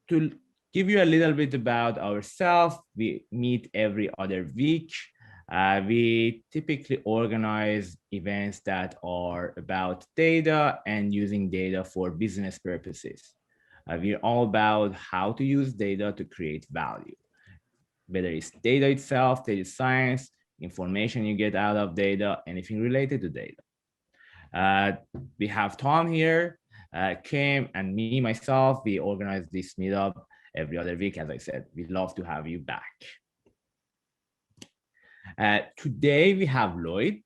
to give you a little bit about ourselves, we meet every other week. We typically organize events that are about data and using data for business purposes. We're all about how to use data to create value, whether it's data itself, data science, information you get out of data, anything related to data. We have Tom here, Kim, and me, myself. We organize this meetup every other week. As I said, we'd love to have you back. Today, we have Lloyd,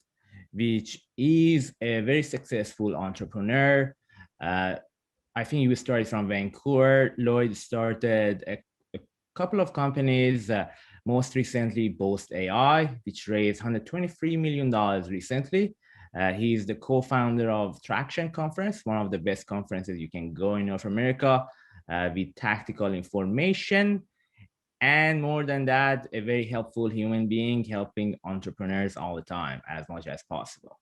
which is a very successful entrepreneur. I think you started from Vancouver. Lloyd started a couple of companies, most recently Boast.AI, which raised $123 million recently. He's the co-founder of Traction Conference, one of the best conferences you can go in North America, with tactical information. And more than that, a very helpful human being, helping entrepreneurs all the time as much as possible.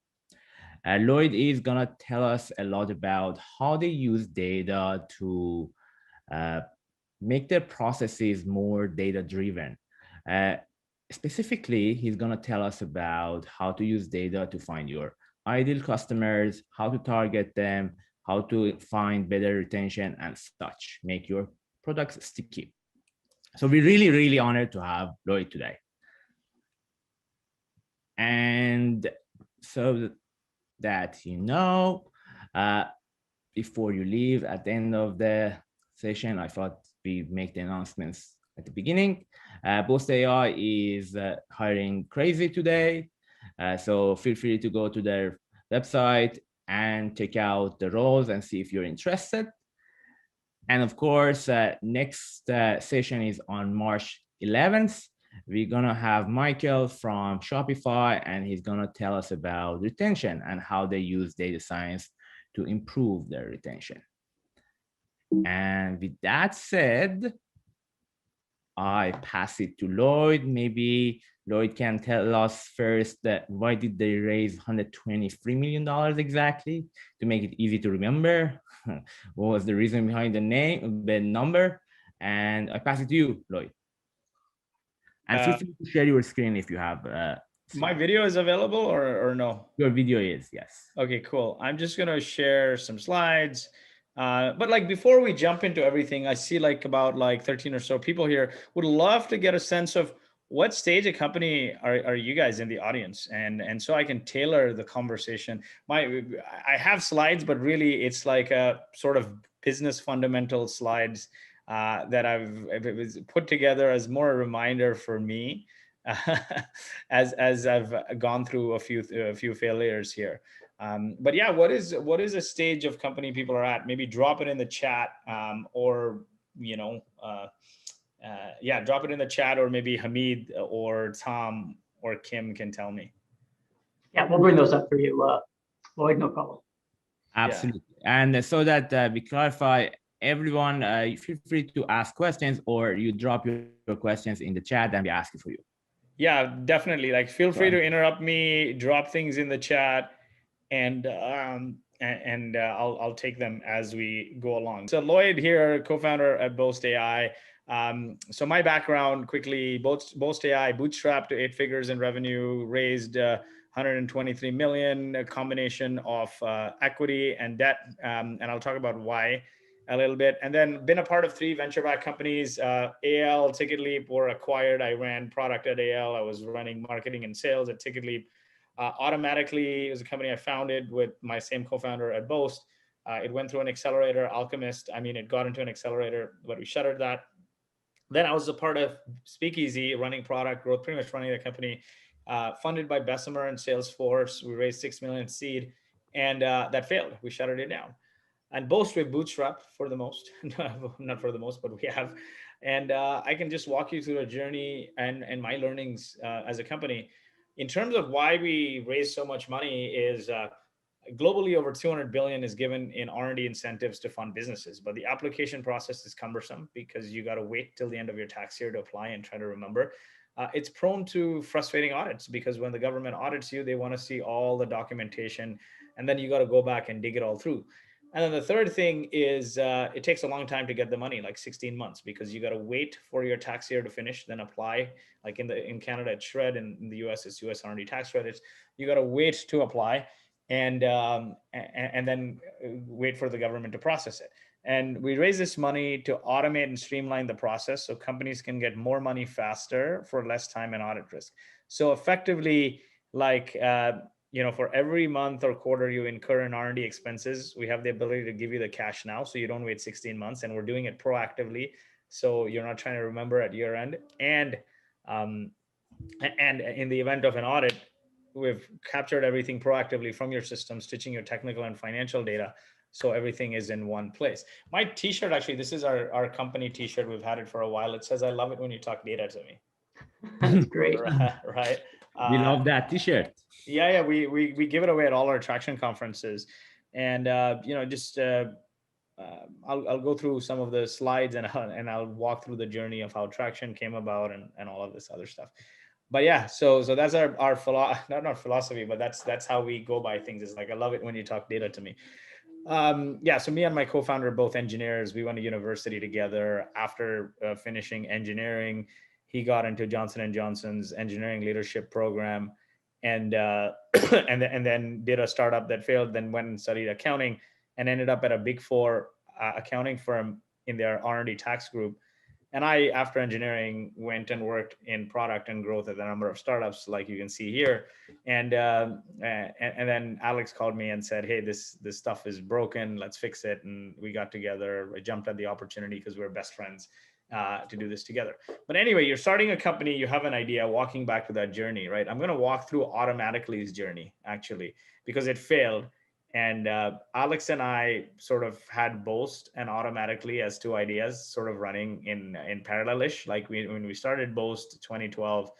Lloyd is gonna tell us a lot about how they use data to make their processes more data-driven. Specifically, he's gonna tell us about how to use data to find your ideal customers, how to target them, how to find better retention and such, make your products sticky. So we're really, really honored to have Lloyd today. And so that you know, before you leave at the end of the session, I thought we make the announcements at the beginning. Boast.AI is hiring crazy today. So feel free to go to their website and check out the roles and see if you're interested. And of course, next session is on March 11th. We're gonna have Michael from Shopify, and he's gonna tell us about retention and how they use data science to improve their retention. And with that said, I pass it to Lloyd. Maybe Lloyd can tell us first that why did they raise $123 million exactly to make it easy to remember? What was the reason behind the number? And I pass it to you, Lloyd. And feel free to share your screen if you have. My video is available or no? Your video is, yes. Okay, cool. I'm just gonna share some slides. But like before we jump into everything, I see like about like 13 or so people here. Would love to get a sense of what stage of company are you guys in the audience, and so I can tailor the conversation. I have slides, but really it's like a sort of business fundamental slides that I've put together as more a reminder for me as I've gone through a few failures here. But yeah, what is a stage of company people are at? Maybe drop it in the chat, or yeah, drop it in the chat, or maybe Hamid or Tom or Kim can tell me. Yeah, we'll bring those up for you, Lloyd. No problem. Absolutely. Yeah. And so that we clarify, everyone, feel free to ask questions, or you drop your questions in the chat and we ask it for you. Yeah, definitely. Like, feel free to interrupt me, drop things in the chat, and I'll take them as we go along. So Lloyd here, co-founder at Boast.AI. So my background quickly: Boast.AI bootstrapped to 8 figures in revenue, raised 123 million, a combination of equity and debt, and I'll talk about why a little bit. And then been a part of 3 venture-backed companies. AL, TicketLeap were acquired. I ran product at AL. I was running marketing and sales at TicketLeap. Automatically, it was a company I founded with my same co-founder at Boast. It went through an accelerator, Alchemist. I mean, it got into an accelerator, but we shuttered that. Then I was a part of Speakeasy, running product growth, pretty much running the company, funded by Bessemer and Salesforce. We raised 6 million seed, and that failed. We shuttered it down. And Boast, we bootstrapped for the most, not for the most, but we have. And I can just walk you through a journey and my learnings as a company. In terms of why we raise so much money is globally over 200 billion is given in R&D incentives to fund businesses, but the application process is cumbersome because you got to wait till the end of your tax year to apply and try to remember. It's prone to frustrating audits because when the government audits you, they want to see all the documentation, and then you got to go back and dig it all through. And then the third thing is it takes a long time to get the money, like 16 months, because you got to wait for your tax year to finish, then apply. Like in Canada, it's SHRED, and in the US, it's US R&D tax credits. You got to wait to apply, and then wait for the government to process it. And we raise this money to automate and streamline the process so companies can get more money faster for less time and audit risk. So effectively, like for every month or quarter you incur in R&D expenses, we have the ability to give you the cash now, so you don't wait 16 months, and we're doing it proactively, so you're not trying to remember at year end. Um, and in the event of an audit, we've captured everything proactively from your system, stitching your technical and financial data, so everything is in one place. My t-shirt, actually, this is our company t-shirt. We've had it for a while. It says, "I love it when you talk data to me." That's great. Right. We love that T-shirt. Yeah, we give it away at all our traction conferences. And just I'll go through some of the slides, and I'll walk through the journey of how traction came about, and all of this other stuff. But yeah, so that's our not philosophy, but that's how we go by things. It's like, I love it when you talk data to me. Yeah, so me and my co-founder are both engineers. We went to university together. After finishing engineering, he got into Johnson and Johnson's engineering leadership program, and and then did a startup that failed. Then went and studied accounting, and ended up at a big four accounting firm in their R&D tax group. And I, after engineering, went and worked in product and growth at a number of startups, like you can see here. And then Alex called me and said, "Hey, this stuff is broken. Let's fix it." And we got together. I jumped at the opportunity because we were best friends to do this together. But anyway, you're starting a company. You have an idea. Walking back to that journey, right? I'm going to walk through Automatically's journey, actually, because it failed. And Alex and I sort of had Boast and Automatically as two ideas, sort of running in parallelish. Like when we started Boast 2012,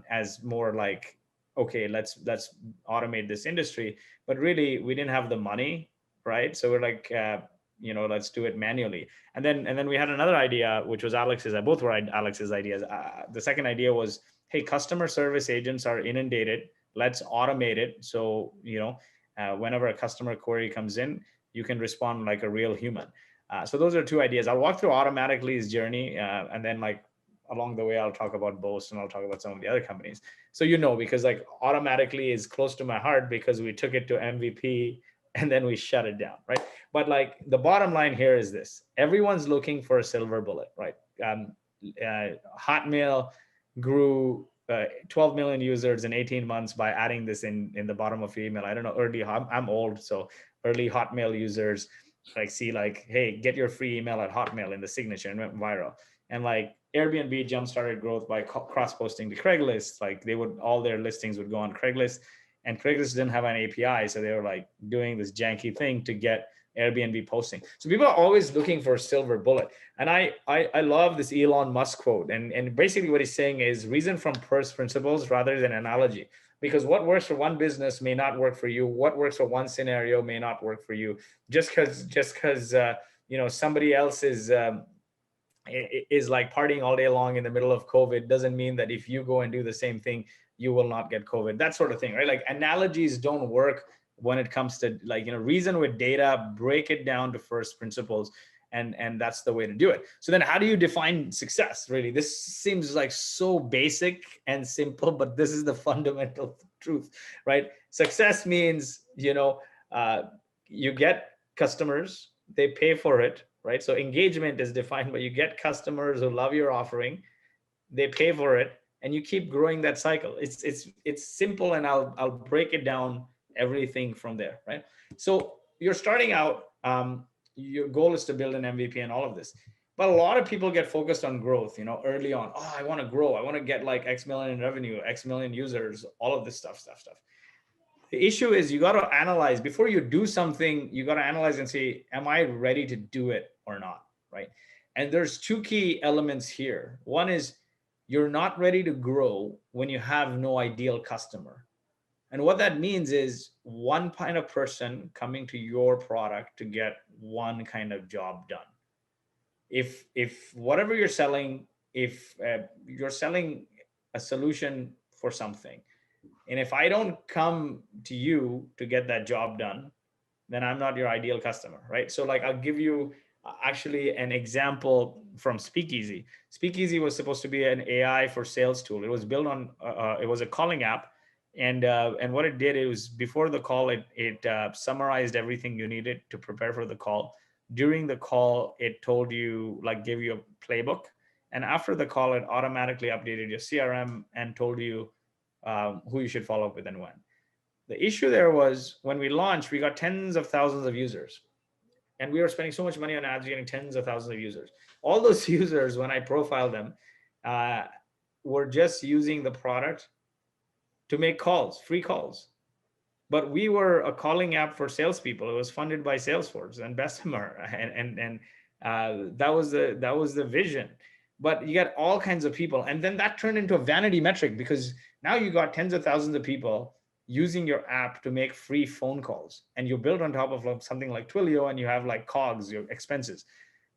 as more like, okay, let's automate this industry, but really we didn't have the money, right? So we're like, let's do it manually. And then we had another idea, which was Alex's. Both were Alex's ideas. The second idea was, hey, customer service agents are inundated. Let's automate it. So whenever a customer query comes in, you can respond like a real human. So those are two ideas. I'll walk through Automatically's journey, and then like along the way, I'll talk about Boast, and I'll talk about some of the other companies. So because like Automatically is close to my heart, because we took it to MVP and then we shut it down, right? But like the bottom line here is this: everyone's looking for a silver bullet, right? Hotmail grew 12 million users in 18 months by adding this in the bottom of your email. I don't know, I'm old, so early Hotmail users like see like, hey, get your free email at Hotmail in the signature, and went viral. And like Airbnb jump started growth by cross posting to Craigslist. Like all their listings would go on Craigslist, and Craigslist didn't have an API, so they were like doing this janky thing to get Airbnb posting. So people are always looking for a silver bullet. And I love this Elon Musk quote. And basically what he's saying is reason from first principles rather than analogy. Because what works for one business may not work for you. What works for one scenario may not work for you. Just because somebody else is like partying all day long in the middle of COVID doesn't mean that if you go and do the same thing, you will not get COVID. That sort of thing, right? Like analogies don't work when it comes to like, reason with data, break it down to first principles. And that's the way to do it. So then how do you define success? Really, this seems like so basic and simple, but this is the fundamental truth, right? Success means, you get customers, they pay for it, right? So engagement is defined by you get customers who love your offering, they pay for it, and you keep growing that cycle. It's simple, and I'll break it down everything from there, right? So you're starting out. Your goal is to build an MVP and all of this. But a lot of people get focused on growth, early on. Oh, I want to grow. I want to get like X million in revenue, X million users, all of this stuff. The issue is you got to analyze before you do something. You got to analyze and say, am I ready to do it or not? Right. And there's two key elements here. One is you're not ready to grow when you have no ideal customer. And what that means is one kind of person coming to your product to get one kind of job done. If whatever you're selling, if you're selling a solution for something, and if I don't come to you to get that job done, then I'm not your ideal customer, right? So like I'll give you actually an example from Speakeasy. Speakeasy was supposed to be an AI for sales tool. It was built on it was a calling app, and what it did, it was before the call, it summarized everything you needed to prepare for the call. During the call, it told you, like, gave you a playbook, and after the call, it automatically updated your CRM and told you who you should follow up with and when. The issue there was when we launched, we got tens of thousands of users, and we were spending so much money on ads, getting tens of thousands of users. All those users, when I profiled them, uh, were just using the product to make calls, free calls. But we were a calling app for salespeople. It was funded by Salesforce and Bessemer, and that was the vision. But you got all kinds of people, and then that turned into a vanity metric, because now you got tens of thousands of people using your app to make free phone calls, and you build on top of like something like Twilio, and you have like COGS, your expenses.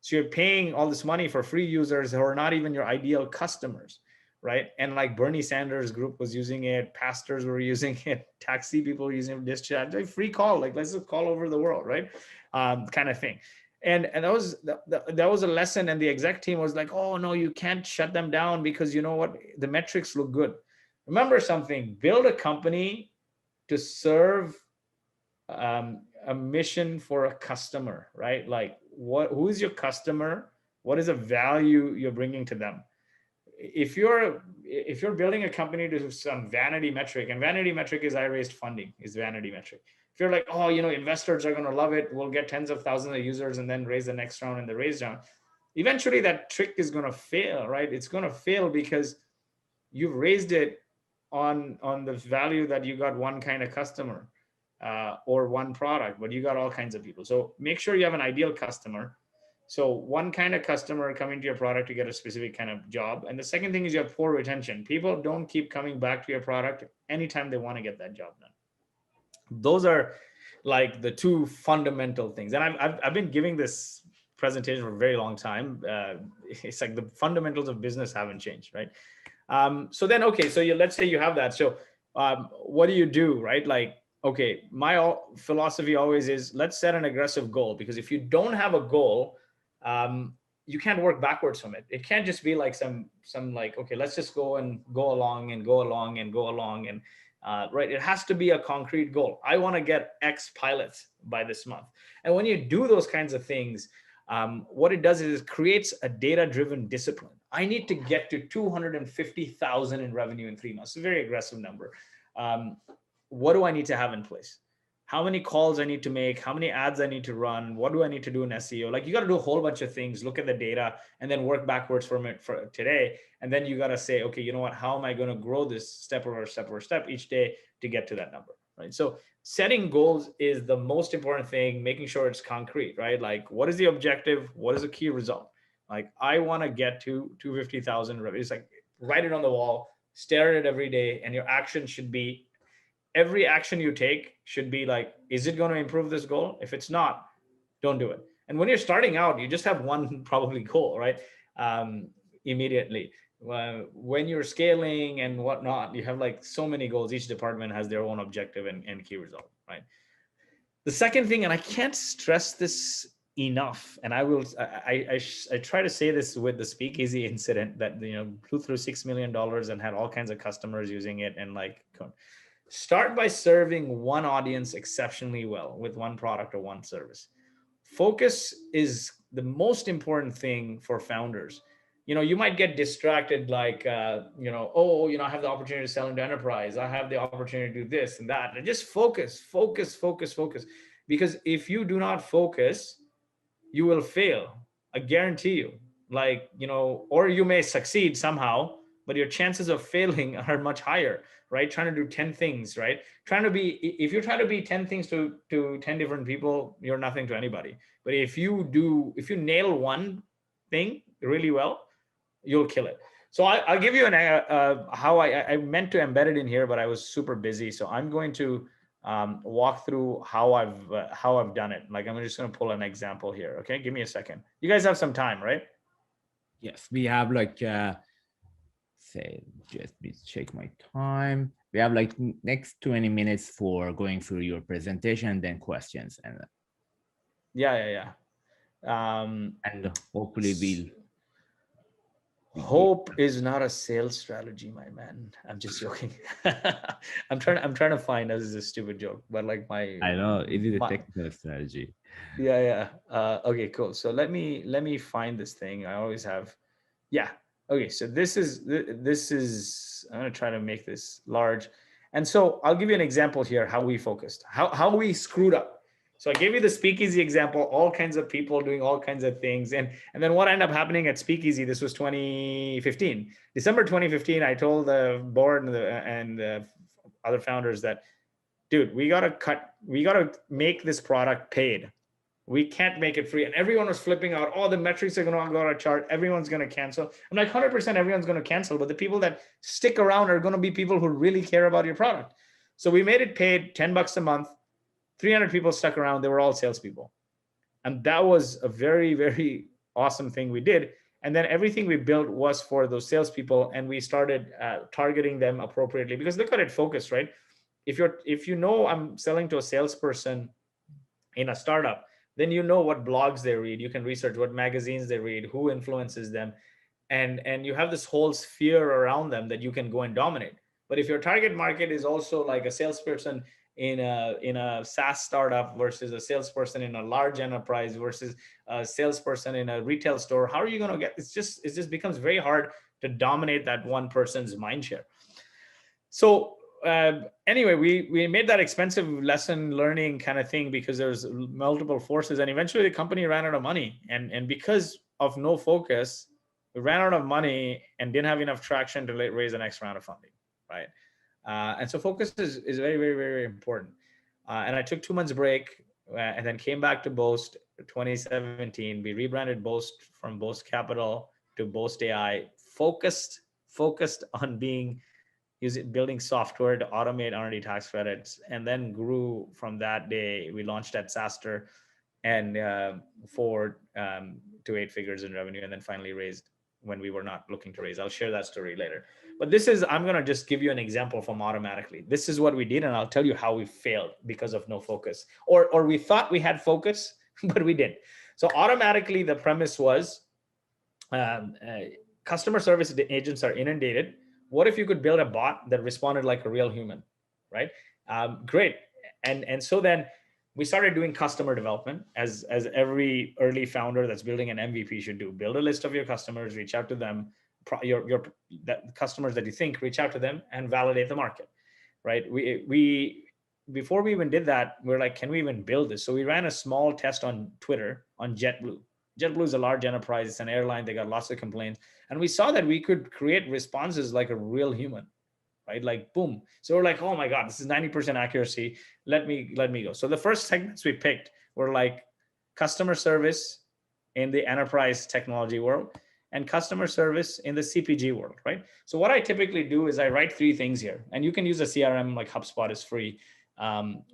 So you're paying all this money for free users who are not even your ideal customers, right? And like Bernie Sanders group was using it, pastors were using it, taxi people were using it, discharge, like free call, like let's just call over the world, right? Kind of thing. And that was a lesson. And the exec team was like, oh no, you can't shut them down, because you know what, the metrics look good. Remember something: build a company to serve a mission for a customer, right? Like who is your customer? What is the value you're bringing to them? If you're building a company to some vanity metric, and vanity metric is I raised funding, is vanity metric. If you're like, oh, investors are going to love it, we'll get tens of thousands of users and then raise the next round and the raise round, eventually that trick is going to fail, right? It's going to fail because you've raised it on the value that you got one kind of customer, or one product, but you got all kinds of people. So make sure you have an ideal customer. So one kind of customer coming to your product to get a specific kind of job. And the second thing is you have poor retention. People don't keep coming back to your product anytime they want to get that job done. Those are like the two fundamental things. And I've been giving this presentation for a very long time. It's like the fundamentals of business haven't changed, right? So then, okay, so let's say you have that. So what do you do, right? Like, okay, my philosophy always is, let's set an aggressive goal, because if you don't have a goal, you can't work backwards from it. It can't just be like some like, okay, let's just go along and go along and go along. And right, it has to be a concrete goal. I want to get X pilots by this month. And when you do those kinds of things, what it does is it creates a data-driven discipline. I need to get to 250,000 in revenue in 3 months. It's a very aggressive number. What do I need to have in place? How many calls I need to make? How many ads I need to run? What do I need to do in SEO? Like, you got to do a whole bunch of things, look at the data, and then work backwards from it for today. And then you got to say, okay, you know what? How am I going to grow this step over step over step each day to get to that number, right? So setting goals is the most important thing, making sure it's concrete, right? Like, what is the objective? What is the key result? Like, I want to get to 250,000 revenue. It's like, write it on the wall, stare at it every day, and your action should be, every action you take should be like, is it going to improve this goal? If it's not, don't do it. And when you're starting out, you just have one probably goal, right? Immediately. When you're scaling and whatnot, you have like so many goals. Each department has their own objective and key result, right? The second thing, and I can't stress this enough, and I try to say this with the Speakeasy incident that blew through $6 million and had all kinds of customers using it, and like, start by serving one audience exceptionally well with one product or one service. Focus is the most important thing for founders. You might get distracted, like, I have the opportunity to sell into enterprise. I have the opportunity to do this and that. And just focus. Because if you do not focus, you will fail. I guarantee you. Like, or you may succeed somehow, but your chances of failing are much higher, right? Trying to do 10 things, right? If you try to be 10 things to 10 different people, you're nothing to anybody. But if you nail one thing really well, you'll kill it. So I'll give you how I meant to embed it in here, but I was super busy. So I'm going to walk through how I've done it. Like, I'm just going to pull an example here. Okay, give me a second. You guys have some time, right? Yes, we have like say, just me check my time. we have like next 20 minutes for going through your presentation, then questions, Yeah. and hopefully we'll be. Hope is not a sales strategy, my man. I'm just joking. I'm trying to find, this is a stupid joke, but like I know it is a my technical strategy. yeah. Okay, cool. So let me find this thing. I always have. Yeah. Okay. So this is. I'm gonna try to make this large, and so I'll give you an example here. How we focused. How we screwed up. So I gave you the Speakeasy example. All kinds of people doing all kinds of things, and then what ended up happening at Speakeasy. This was 2015, December 2015. I told the board and the other founders that, dude, we gotta make this product paid. We can't make it free. And everyone was flipping out. All the metrics are going to go to a chart. Everyone's going to cancel. I'm like, 100% everyone's going to cancel. But the people that stick around are going to be people who really care about your product. So we made it paid $10 a month. 300 people stuck around. They were all salespeople. And that was a very, very awesome thing we did. And then everything we built was for those salespeople. And we started targeting them appropriately, because look at it focused, right? If you know I'm selling to a salesperson in a startup, then you know what blogs they read. You can research what magazines they read, who influences them, and you have this whole sphere around them that you can go and dominate. But if your target market is also like a salesperson in a SaaS startup versus a salesperson in a large enterprise versus a salesperson in a retail store, how are you going to get? It just becomes very hard to dominate that one person's mind share. So anyway, we made that expensive lesson learning kind of thing because there's multiple forces, and eventually the company ran out of money, and because of no focus, we ran out of money and didn't have enough traction to raise the next round of funding, right? And so focus is very, very, very important. And I took 2 months break and then came back to Boast 2017. We rebranded Boast from Boast Capital to Boast.AI, focused on building software to automate R&D tax credits, and then grew from that day. We launched at SaaStr and 4 to 8 figures in revenue, and then finally raised when we were not looking to raise. I'll share that story later. But I'm going to just give you an example from Automatically. This is what we did, and I'll tell you how we failed because of no focus. Or we thought we had focus, but we didn't. So Automatically, the premise was customer service agents are inundated. What if you could build a bot that responded like a real human, right? Great. And so then we started doing customer development as every early founder that's building an MVP should do. Build a list of your customers, reach out to them, your customers that you think, reach out to them and validate the market, right? We before we even did that, we're like, can we even build this? So we ran a small test on Twitter on JetBlue. JetBlue is a large enterprise. It's an airline. They got lots of complaints. And we saw that we could create responses like a real human, right? Like, boom. So we're like, oh my God, this is 90% accuracy. Let me go. So the first segments we picked were like customer service in the enterprise technology world and customer service in the CPG world, right? So what I typically do is I write 3 things here. And you can use a CRM like HubSpot is free,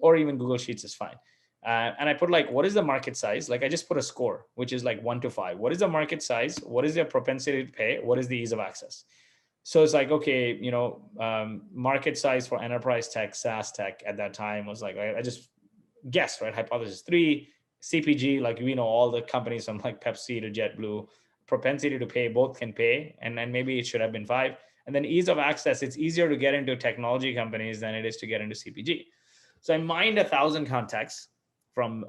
or even Google Sheets is fine. And I put like, what is the market size? Like I just put a score, which is like 1 to 5. What is the market size? What is their propensity to pay? What is the ease of access? So it's like, okay, market size for enterprise tech, SaaS tech at that time was like, I just guessed, right? Hypothesis 3, CPG, like we know all the companies from like Pepsi to JetBlue, propensity to pay, both can pay. And then maybe it should have been 5. And then ease of access, it's easier to get into technology companies than it is to get into CPG. So I mined 1,000 contacts from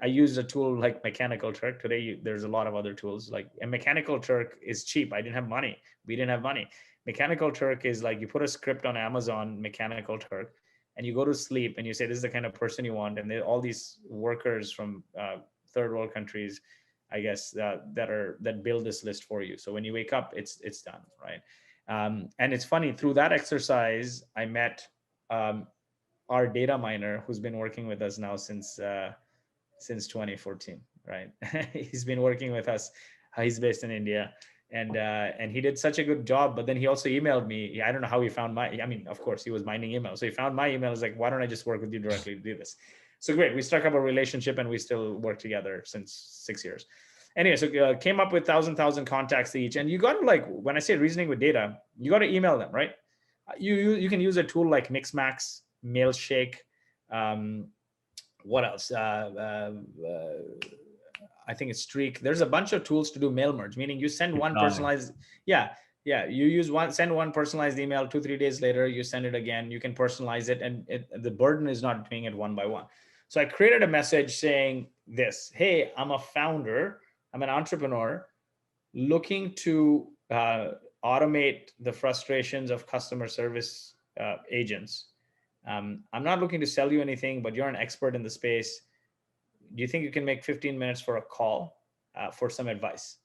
I used a tool like Mechanical Turk. Today there's a lot of other tools. Like a Mechanical Turk is cheap. I didn't have money. We didn't have money. Mechanical Turk is like you put a script on Amazon, Mechanical Turk, and you go to sleep and you say this is the kind of person you want, and there all these workers from third world countries, I guess that build this list for you. So when you wake up, it's done, right? And it's funny, through that exercise, I met our data miner who's been working with us now since 2014, right? He's been working with us. He's based in India, and he did such a good job. But then he also emailed me. I don't know how he found of course he was mining emails. So he found my email. He's like, why don't I just work with you directly to do this? So great. We struck up a relationship and we still work together since 6 years. Anyway, so came up with 1,000 contacts each. And you got to, like, when I say reasoning with data, you got to email them, right? You can use a tool like Mixmax, Mailshake. What else? I think it's Streak. There's a bunch of tools to do mail merge, meaning you send one personalized. Yeah. You send one personalized email, 2-3 days later, you send it again. You can personalize it, and the burden is not doing it one by one. So I created a message saying this: hey, I'm a founder, I'm an entrepreneur looking to automate the frustrations of customer service agents. I'm not looking to sell you anything, but you're an expert in the space. Do you think you can make 15 minutes for a call for some advice?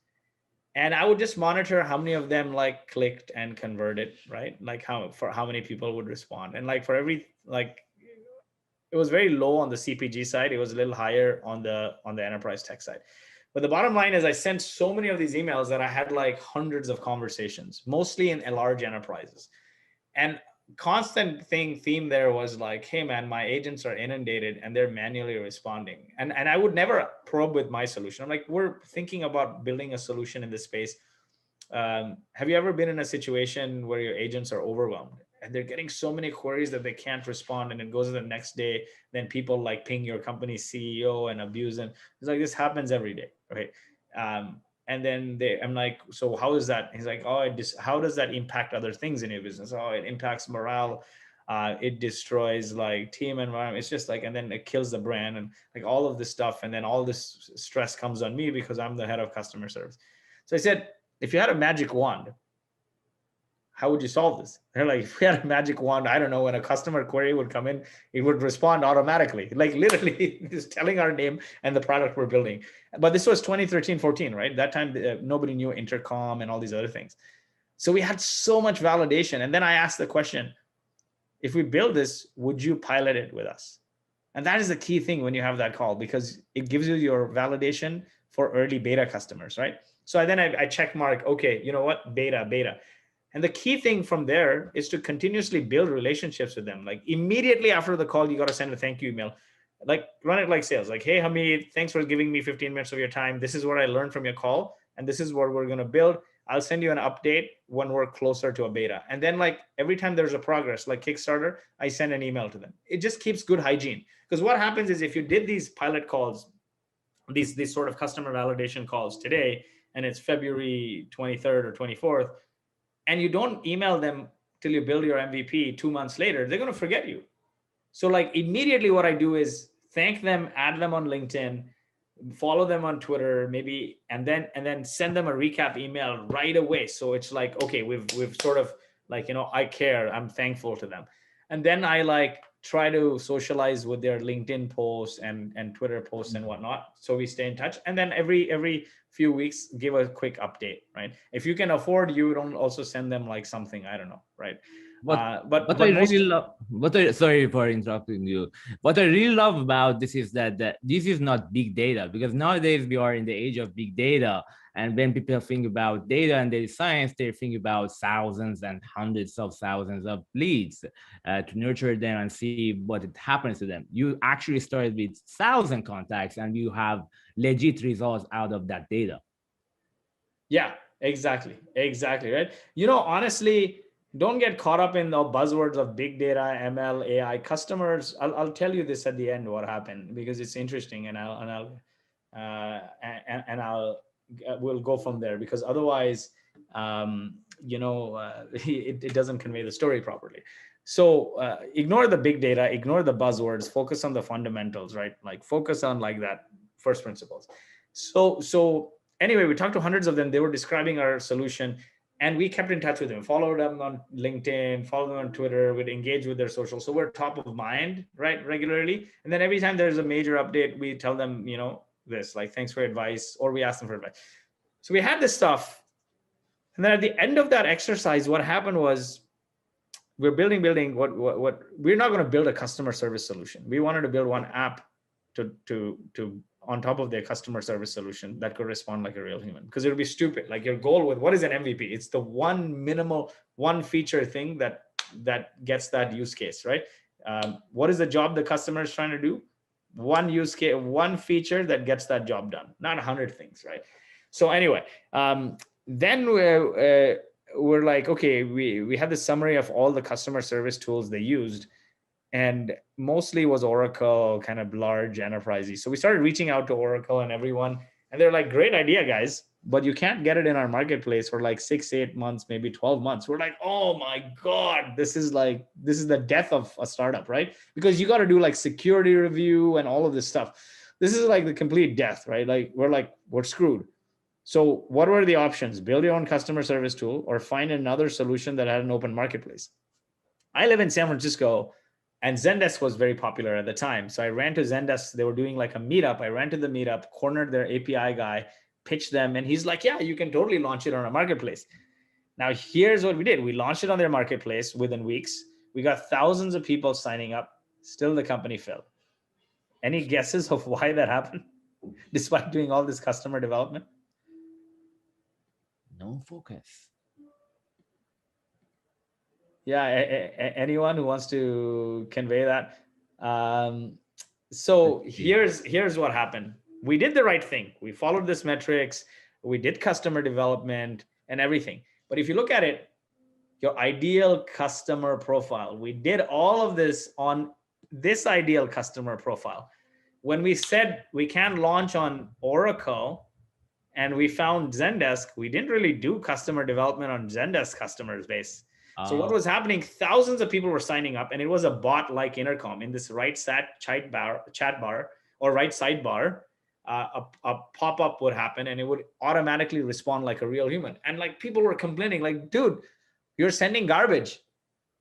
And I would just monitor how many of them like clicked and converted, right? Like how many people would respond. And like for every, like, it was very low on the CPG side. It was a little higher on the enterprise tech side. But the bottom line is I sent so many of these emails that I had like hundreds of conversations, mostly in large enterprises. And constant theme there was like, hey man, my agents are inundated and they're manually responding. And I would never probe with my solution. I'm like, we're thinking about building a solution in this space. Have you ever been in a situation where your agents are overwhelmed and they're getting so many queries that they can't respond, and it goes to the next day, then people like ping your company's CEO and abuse, and it's like, this happens every day, right? And then I'm like, so how is that? He's like, oh, how does that impact other things in your business? Oh, it impacts morale. It destroys like team environment. It's just like, and then it kills the brand and like all of this stuff. And then all this stress comes on me because I'm the head of customer service. So I said, if you had a magic wand, how would you solve this? They're like, if we had a magic wand, I don't know, when a customer query would come in, it would respond automatically, like literally just telling our name and the product we're building. But this was 2013, 14, right? That time, nobody knew intercom and all these other things. So we had so much validation. And then I asked the question, if we build this, would you pilot it with us? And that is the key thing when you have that call, because it gives you your validation for early beta customers, right? So then I check mark, okay, you know what, beta. And the key thing from there is to continuously build relationships with them. Like immediately after the call, you got to send a thank you email. Like run it like sales. Like, hey, Hamid, thanks for giving me 15 minutes of your time. This is what I learned from your call, and this is what we're going to build. I'll send you an update when we're closer to a beta. And then like every time there's a progress, like Kickstarter, I send an email to them. It just keeps good hygiene. Because what happens is if you did these pilot calls, these sort of customer validation calls today, and it's February 23rd or 24th, and you don't email them till you build your MVP 2 months later, they're going to forget you. So like immediately what I do is thank them, add them on LinkedIn, follow them on Twitter, maybe, and then send them a recap email right away. So it's like, okay, we've sort of like, you know, I care, I'm thankful to them. And then I like try to socialize with their LinkedIn posts and Twitter posts and whatnot. So we stay in touch. And then every few weeks, give a quick update, right? If you can afford, you don't also send them like something, I don't know, right? But But I really love. Sorry for interrupting you. What I really love about this is that this is not big data, because nowadays we are in the age of big data, and when people think about data and data science, they think about thousands and hundreds of thousands of leads to nurture them and see what it happens to them. You actually started with 1,000 contacts, and you have legit results out of that data. Yeah, exactly, right? You know, honestly, don't get caught up in the buzzwords of big data, ML, AI. Customers, I'll tell you this at the end what happened, because it's interesting, and we'll go from there, because otherwise, it doesn't convey the story properly. So ignore the big data, ignore the buzzwords, focus on the fundamentals, right? Like focus on like that first principles. So anyway, we talked to hundreds of them. They were describing our solution, and we kept in touch with them, followed them on LinkedIn, followed them on Twitter, we'd engage with their social. So we're top of mind, right, regularly. And then every time there's a major update, we tell them, you know, this, like, thanks for advice, or we ask them for advice. So we had this stuff. And then at the end of that exercise, what happened was we're building what we're not going to build a customer service solution. We wanted to build one app to on top of their customer service solution that could respond like a real human, because it would be stupid. Like your goal with what is an MVP? It's the one feature thing that gets that use case, right? What is the job the customer is trying to do? One use case, one feature that gets that job done, not 100 things, right? So anyway, then we're like, okay, we had the summary of all the customer service tools they used, and mostly was Oracle, kind of large enterprisey. So we started reaching out to Oracle and everyone, and they're like, great idea, guys, but you can't get it in our marketplace for like 6, 8 months, maybe 12 months. We're like, oh my God, this is the death of a startup, right? Because you got to do like security review and all of this stuff. This is like the complete death, right? Like, we're screwed. So what were the options? Build your own customer service tool or find another solution that had an open marketplace. I live in San Francisco, and Zendesk was very popular at the time. So I ran to Zendesk. They were doing like a meetup. I ran to the meetup, cornered their API guy, pitched them, and he's like, yeah, you can totally launch it on a marketplace. Now, here's what we did. We launched it on their marketplace within weeks. We got thousands of people signing up. Still, the company failed. Any guesses of why that happened, despite doing all this customer development? No focus. Yeah, anyone who wants to convey that. So here's what happened. We did the right thing. We followed this metrics. We did customer development and everything. But if you look at it, your ideal customer profile, we did all of this on this ideal customer profile. When we said we can launch on Oracle and we found Zendesk, we didn't really do customer development on Zendesk customers base. So what was happening, thousands of people were signing up, and it was a bot-like intercom in this right chat bar or right sidebar. A pop-up would happen, and it would automatically respond like a real human. And like people were complaining, like, dude, you're sending garbage.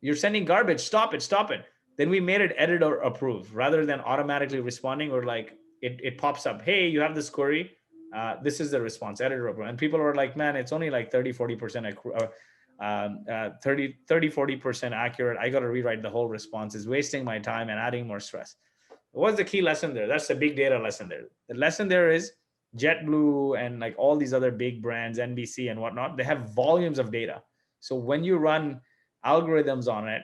You're sending garbage. Stop it. Stop it. Then we made it edit or approve rather than automatically responding, or like it pops up, hey, you have this query. This is the response, edit or approve. And people were like, man, it's only like 30-40% 30-40% accurate. I got to rewrite the whole response. Is wasting my time and adding more stress. What's the key lesson there? That's the big data lesson there. The lesson there is JetBlue and like all these other big brands, NBC and whatnot, they have volumes of data. So when you run algorithms on it,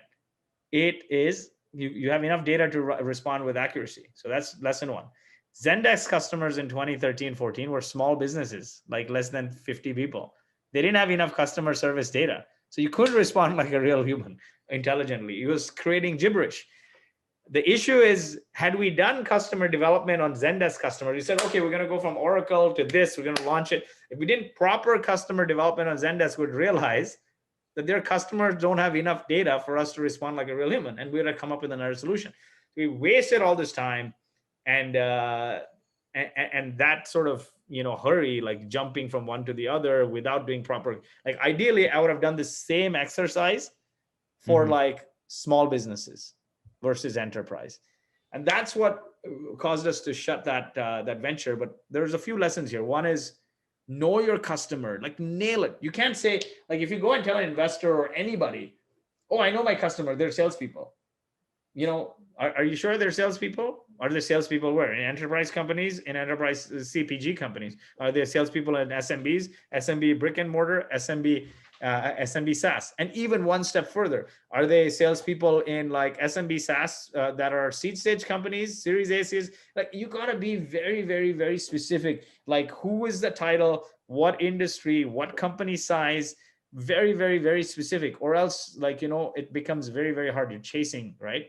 it is you have enough data to respond with accuracy. So that's lesson one. Zendesk customers in 2013-14 were small businesses, like less than 50 people. They didn't have enough customer service data. So you couldn't respond like a real human intelligently. It was creating gibberish. The issue is, had we done customer development on Zendesk customers, we said, okay, we're going to go from Oracle to this, we're going to launch it. If we did proper customer development on Zendesk, we'd realize that their customers don't have enough data for us to respond like a real human, and we would have come up with another solution. We wasted all this time, and that sort of hurry, like jumping from one to the other without doing proper, like ideally I would have done the same exercise for like small businesses versus enterprise, and that's what caused us to shut that venture. But there's a few lessons here. One is, know your customer, like nail it. You can't say, like, if you go and tell an investor or anybody, oh, I know my customer, they're salespeople. Are you sure they're salespeople? Are they salespeople where? In enterprise companies, in enterprise CPG companies? Are they salespeople in SMBs, SMB brick and mortar, SMB SaaS? And even one step further, are they salespeople in like SMB SaaS that are seed stage companies, Series A, Series? Like, you gotta be very, very, very specific. Like, who is the title, what industry, what company size? Very, very, very specific, or else it becomes very, very hard. You're chasing, right?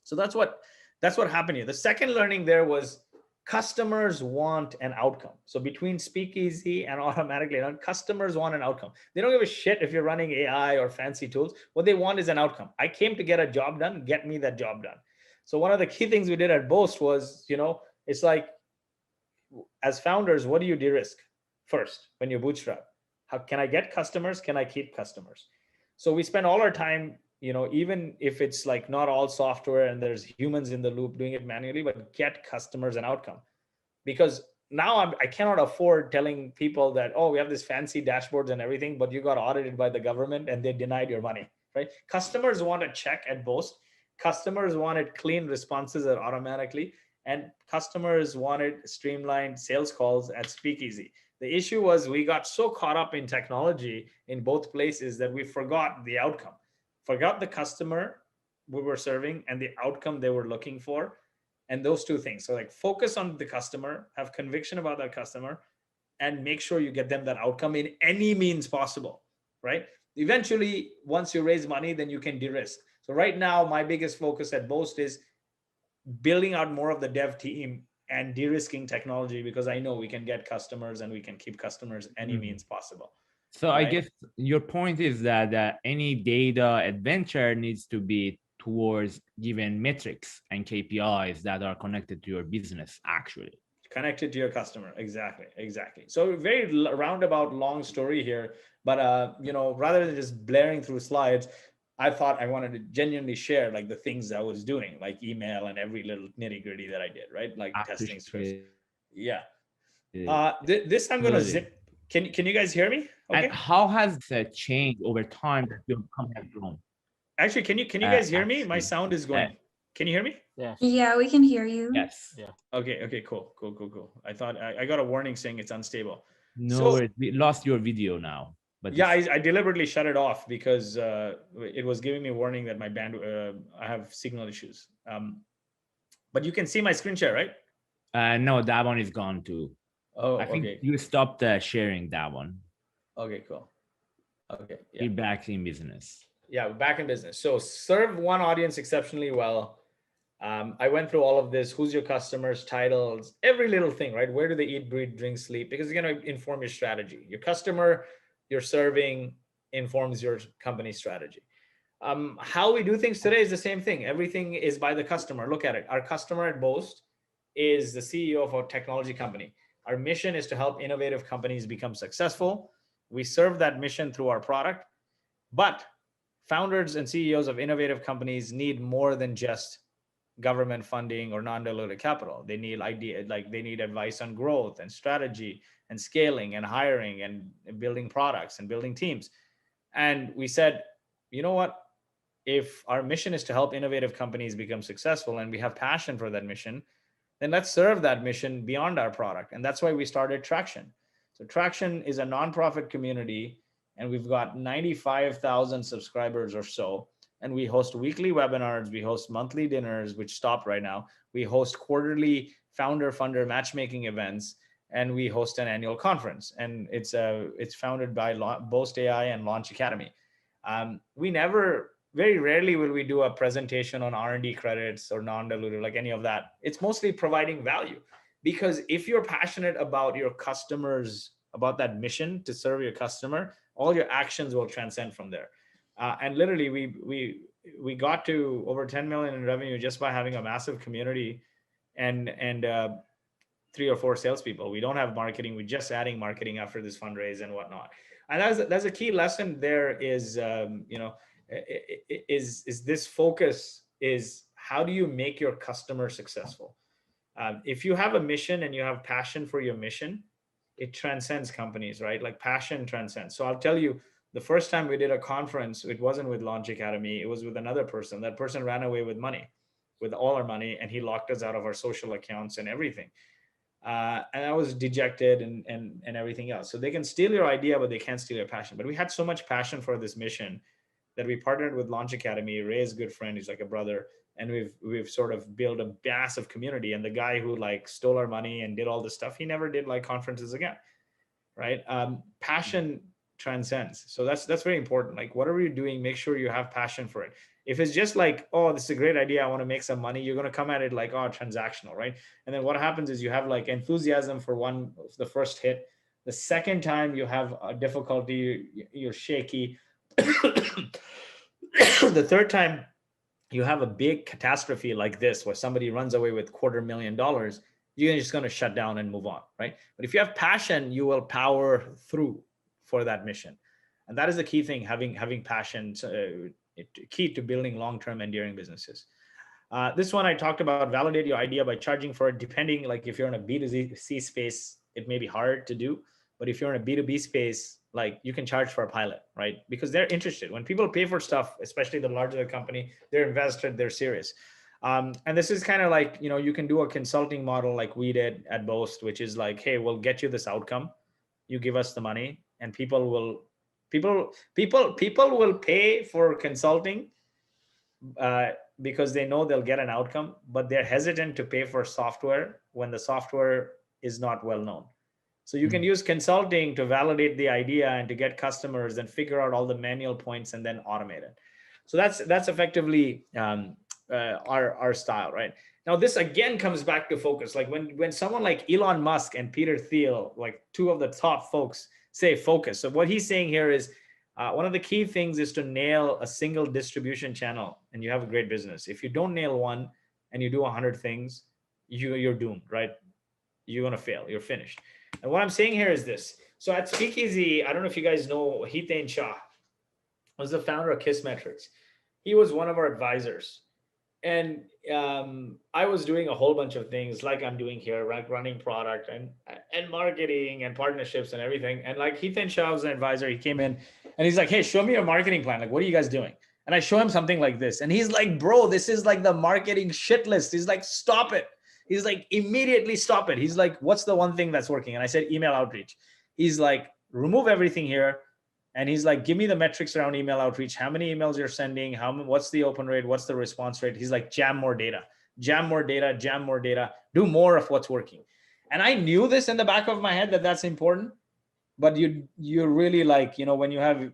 So that's what happened here. The second learning there was, customers want an outcome. So between Speakeasy and Automatically Done, customers want an outcome. They don't give a shit if you're running AI or fancy tools. What they want is an outcome. I came to get a job done. Get me that job done. So one of the key things we did at Boast was, it's like, as founders, what do you de-risk first when you bootstrap? How can I get customers? Can I keep customers? So we spend all our time, even if it's like not all software and there's humans in the loop doing it manually, but get customers an outcome. Because now I cannot afford telling people that, oh, we have this fancy dashboards and everything, but you got audited by the government and they denied your money, right? Customers want a check at Boast. Customers wanted clean responses that automatically, and customers wanted streamlined sales calls at Speakeasy. The issue was, we got so caught up in technology in both places that we forgot the outcome, forgot the customer we were serving and the outcome they were looking for. And those two things. So like, focus on the customer, have conviction about that customer, and make sure you get them that outcome in any means possible. right? Eventually, once you raise money, then you can de-risk. So right now, my biggest focus at Boast is building out more of the dev team and de-risking technology, because I know we can get customers and we can keep customers any means possible. So I right? guess your point is that any data adventure needs to be towards given metrics and KPIs that are connected to your business, actually. Connected to your customer. Exactly. So very roundabout, long story here, but rather than just blaring through slides, I thought I wanted to genuinely share like the things I was doing, like email and every little nitty gritty that I did, right? Like testing scripts. Yeah. This I'm gonna zip. Can you guys hear me? Okay. And how has it changed over time that your company has grown? Actually, can you guys hear me? My sound is going. Can you hear me? Yes. Yeah, we can hear you. Yes. Yeah. Okay, cool. I thought I got a warning saying it's unstable. No, we lost your video now. But yeah, I deliberately shut it off because it was giving me a warning that my band I have signal issues. But you can see my screen share, right? No, that one is gone too. Oh, I think okay. you stopped sharing that one. Okay, cool. Okay, yeah. Be back in business. Yeah, back in business. So serve one audience exceptionally well. I went through all of this. Who's your customers, titles, every little thing, right? Where do they eat, breathe, drink, sleep? Because it's going to inform your strategy. Your customer you're serving informs your company strategy. How we do things today is the same thing. Everything is by the customer. Look at it. Our customer at Boast is the CEO of a technology company. Our mission is to help innovative companies become successful. We serve that mission through our product, but founders and CEOs of innovative companies need more than just government funding or non-dilutive capital. They need they need advice on growth and strategy and scaling and hiring and building products and building teams. And we said, you know what? If our mission is to help innovative companies become successful and we have passion for that mission, then let's serve that mission beyond our product. And that's why we started Traction. So Traction is a nonprofit community, and we've got 95,000 subscribers or so. And we host weekly webinars, we host monthly dinners, which stopped right now. We host quarterly founder-funder matchmaking events, and we host an annual conference. And it's founded by Boast.AI and Launch Academy. Very rarely will we do a presentation on R&D credits or non-dilutive, like any of that. It's mostly providing value, because if you're passionate about your customers, about that mission to serve your customer, all your actions will transcend from there. And literally, we got to over 10 million in revenue just by having a massive community and 3 or 4 salespeople. We don't have marketing. We're just adding marketing after this fundraise and whatnot. And that's a key lesson there is, is this focus is how do you make your customer successful? If you have a mission and you have passion for your mission, it transcends companies, right? Like passion transcends. So I'll tell you, the first time we did a conference, it wasn't with Launch Academy. It was with another person. That person ran away with money, with all our money, and he locked us out of our social accounts and everything. And I was dejected and everything else. So they can steal your idea, but they can't steal your passion. But we had so much passion for this mission that we partnered with Launch Academy. Ray's a good friend. He's like a brother. And we've sort of built a massive community. And the guy who like stole our money and did all this stuff, he never did like conferences again, right? Passion transcends. So that's very important. Like whatever you're doing, make sure you have passion for it. If it's just like, oh, this is a great idea, I want to make some money, you're going to come at it like, oh, transactional, right? And then what happens is you have like enthusiasm for the first hit. The second time you have a difficulty, you're shaky. The third time you have a big catastrophe like this, where somebody runs away with $250,000, you're just going to shut down and move on, right? But if you have passion, you will power through for that mission. And that is the key thing, having passion, key to building long-term enduring businesses. This one I talked about, validate your idea by charging for it. Depending, like if you're in a B2C space, it may be hard to do. But if you're in a B2B space, like you can charge for a pilot, right? Because they're interested. When people pay for stuff, especially the larger the company, they're invested, they're serious. And this is kind of like, you can do a consulting model like we did at Boast, which is like, hey, we'll get you this outcome. You give us the money, and people will pay for consulting because they know they'll get an outcome, but they're hesitant to pay for software when the software is not well known. So you can use consulting to validate the idea and to get customers and figure out all the manual points and then automate it. So that's effectively our style, right? Now this again comes back to focus. Like when someone like Elon Musk and Peter Thiel, like two of the top folks, say focus. So what he's saying here is one of the key things is to nail a single distribution channel, and you have a great business. If you don't nail one and you do 100 things, you're doomed, right? You're gonna fail. You're finished. And what I'm saying here is this. So at Speakeasy, I don't know if you guys know Hiten Shah, was the founder of Kissmetrics. He was one of our advisors. And I was doing a whole bunch of things like I'm doing here, like running product and marketing and partnerships and everything. And like Hiten Shah was an advisor. He came in and he's like, hey, show me your marketing plan. Like, what are you guys doing? And I show him something like this. And he's like, bro, this is like the marketing shit list. He's like, stop it. He's like, immediately stop it. He's like, what's the one thing that's working? And I said, email outreach. He's like, remove everything here. And he's like, give me the metrics around email outreach. How many emails you're sending? What's the open rate? What's the response rate? He's like, jam more data, jam more data, jam more data, do more of what's working. And I knew this in the back of my head that that's important, but you're really like, you know, when you have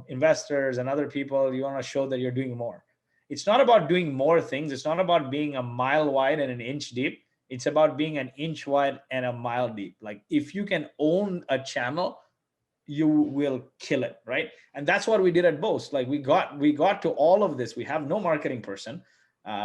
investors and other people, you want to show that you're doing more. It's not about doing more things. It's not about being a mile wide and an inch deep. It's about being an inch wide and a mile deep. Like if you can own a channel, you will kill it, right? And that's what we did at Boast. Like we got to all of this. We have no marketing person.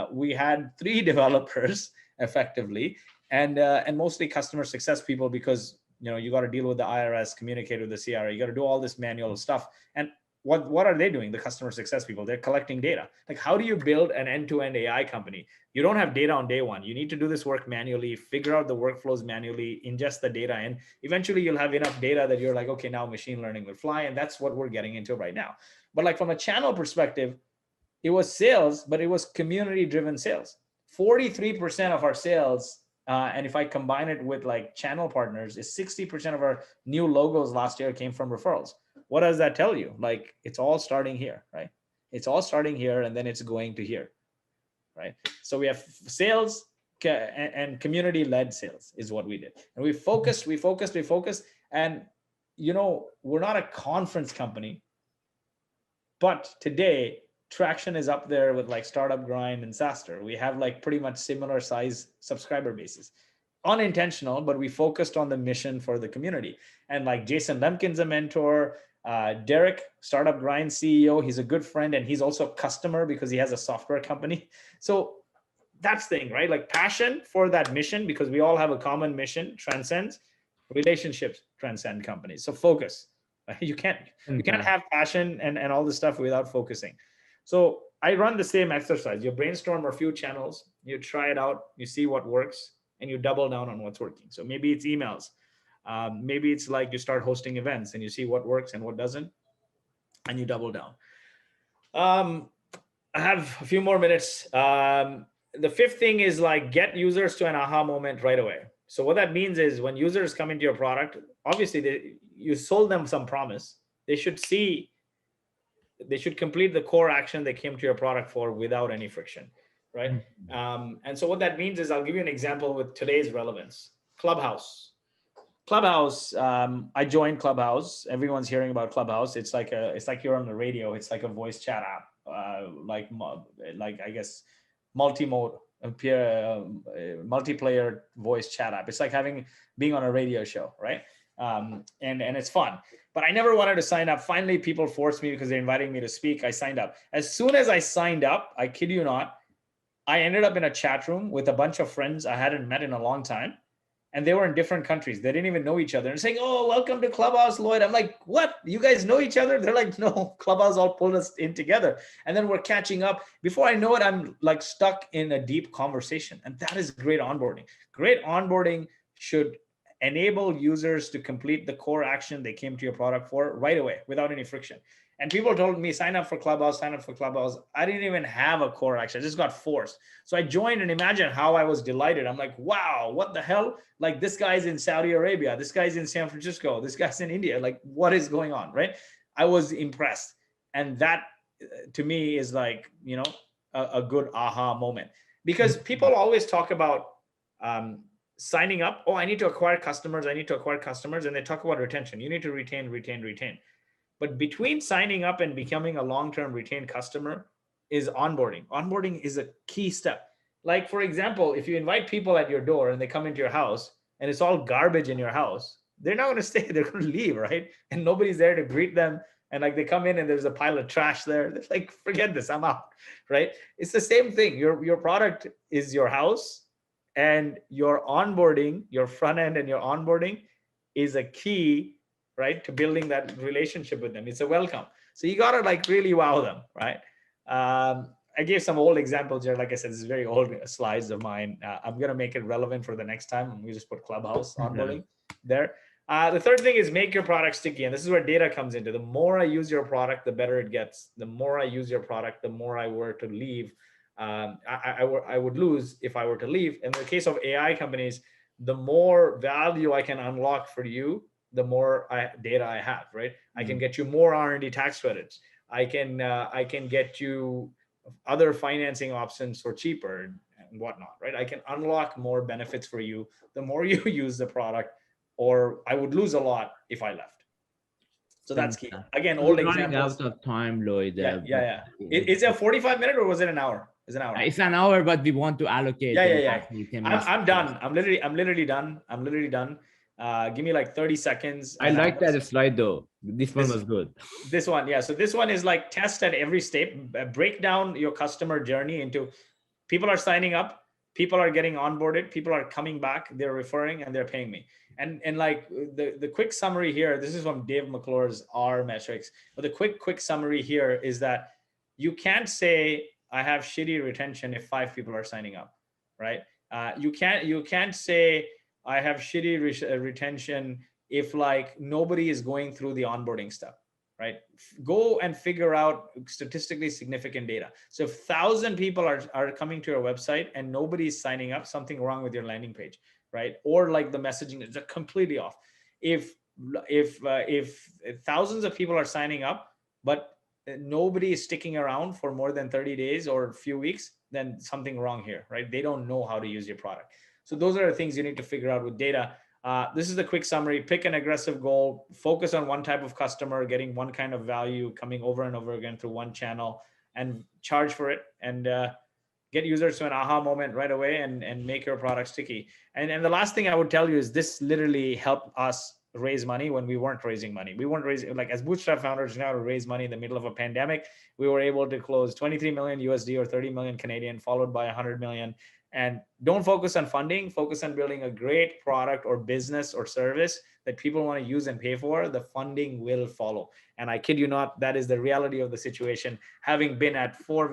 We had 3 developers effectively, and mostly customer success people, because you know you got to deal with the IRS, communicate with the CRA, you got to do all this manual stuff. And what are they doing? The customer success people, they're collecting data. Like how do you build an end-to-end AI company? You don't have data on day one. You need to do this work manually, figure out the workflows manually, ingest the data, and eventually you'll have enough data that you're like, okay, now machine learning will fly. And that's what we're getting into right now. But like from a channel perspective, it was sales, but it was community-driven sales. 43% of our sales, and if I combine it with like channel partners, is 60% of our new logos last year came from referrals. What does that tell you? Like it's all starting here, right? It's all starting here and then it's going to here, right? So we have sales and community-led sales is what we did. And we focused. And, you know, we're not a conference company, but today traction is up there with like Startup Grind and Saster. We have like pretty much similar size subscriber bases. Unintentional, but we focused on the mission for the community. And like Jason Lemkin's a mentor. Derek, Startup Grind CEO, he's a good friend, and he's also a customer because he has a software company. So that's the thing, right? Like passion for that mission, because we all have a common mission, transcends. Relationships transcend companies. So focus. You can't have passion and all this stuff without focusing. So I run the same exercise. You brainstorm a few channels, you try it out, you see what works, and you double down on what's working. So maybe it's emails. Maybe it's like you start hosting events and you see what works and what doesn't, and you double down. I have a few more minutes. The 5th thing is like get users to an aha moment right away. So what that means is when users come into your product, obviously you sold them some promise. They should complete the core action they came to your product for without any friction, right? And so what that means is, I'll give you an example with today's relevance. Clubhouse. I joined Clubhouse. Everyone's hearing about Clubhouse. It's like you're on the radio. It's like a voice chat app, like I guess multiplayer voice chat app. It's like being on a radio show, right? And it's fun. But I never wanted to sign up. Finally, people forced me because they're inviting me to speak. I signed up. As soon as I signed up, I kid you not, I ended up in a chat room with a bunch of friends I hadn't met in a long time. And they were in different countries. They didn't even know each other. And saying, oh, welcome to Clubhouse, Lloyd. I'm like, what? You guys know each other? They're like, no, Clubhouse all pulled us in together. And then we're catching up. Before I know it, I'm like stuck in a deep conversation. And that is great onboarding. Great onboarding should enable users to complete the core action they came to your product for right away without any friction. And people told me, sign up for Clubhouse. I didn't even have a core action. I just got forced. So I joined, and imagine how I was delighted. I'm like, wow, what the hell? Like this guy's in Saudi Arabia. This guy's in San Francisco. This guy's in India. Like, what is going on, right? I was impressed. And that to me is like, you know, a good aha moment. Because people always talk about signing up. Oh, I need to acquire customers. I need to acquire customers. And they talk about retention. You need to retain. But between signing up and becoming a long-term retained customer is onboarding. Onboarding is a key step. Like, for example, if you invite people at your door and they come into your house and it's all garbage in your house, they're not going to stay. They're going to leave, right? And nobody's there to greet them. And like they come in and there's a pile of trash there. They're like, forget this, I'm out, right? It's the same thing. Your product is your house, and your onboarding, your front end and your onboarding is a key, right, to building that relationship with them. It's a welcome. So you got to like really wow them, right? I gave some old examples here. Like I said, this is very old slides of mine. I'm going to make it relevant for the next time. I'm going to just put Clubhouse onboarding there. The third thing is make your product sticky. And this is where data comes into. The more I use your product, the better it gets. The more I use your product, the more I were to leave, I would lose if I were to leave. In the case of AI companies, the more value I can unlock for you, the more data I have, right? I can get you more R&D tax credits. I can get you other financing options for cheaper and whatnot, right? I can unlock more benefits for you the more you use the product, or I would lose a lot if I left. So that's key. Again, old examples. Running out of time, Lloyd. Yeah. Is it a 45-minute or was it an hour? It's an hour. It's an hour, but we want to allocate. Yeah. I'm done. I'm literally done. Give me like 30 seconds. I like that slide though. This one was good. This one, yeah. So this one is like test at every step. Break down your customer journey into people are signing up, people are getting onboarded, people are coming back, they're referring, and they're paying me. And like the quick summary here, this is from Dave McClure's R metrics. But the quick summary here is that you can't say I have shitty retention if 5 people are signing up, right? You can't say I have shitty retention if like nobody is going through the onboarding step, right? Go and figure out statistically significant data. So if 1,000 people are coming to your website and nobody's signing up, something wrong with your landing page, right? Or like the messaging is completely off. If thousands of people are signing up, but nobody is sticking around for more than 30 days or a few weeks, then something wrong here, right? They don't know how to use your product. So those are the things you need to figure out with data. This is the quick summary. Pick an aggressive goal, focus on one type of customer, getting one kind of value, coming over and over again through one channel, and charge for it, and get users to an aha moment right away, and make your product sticky. And the last thing I would tell you is this literally helped us raise money when we weren't raising money. We weren't raising, like as bootstrap founders now, to raise money in the middle of a pandemic. We were able to close 23 million USD or 30 million Canadian, followed by 100 million. And don't focus on funding, focus on building a great product or business or service that people want to use and pay for. The funding will follow. And I kid you not, that is the reality of the situation. Having been at 4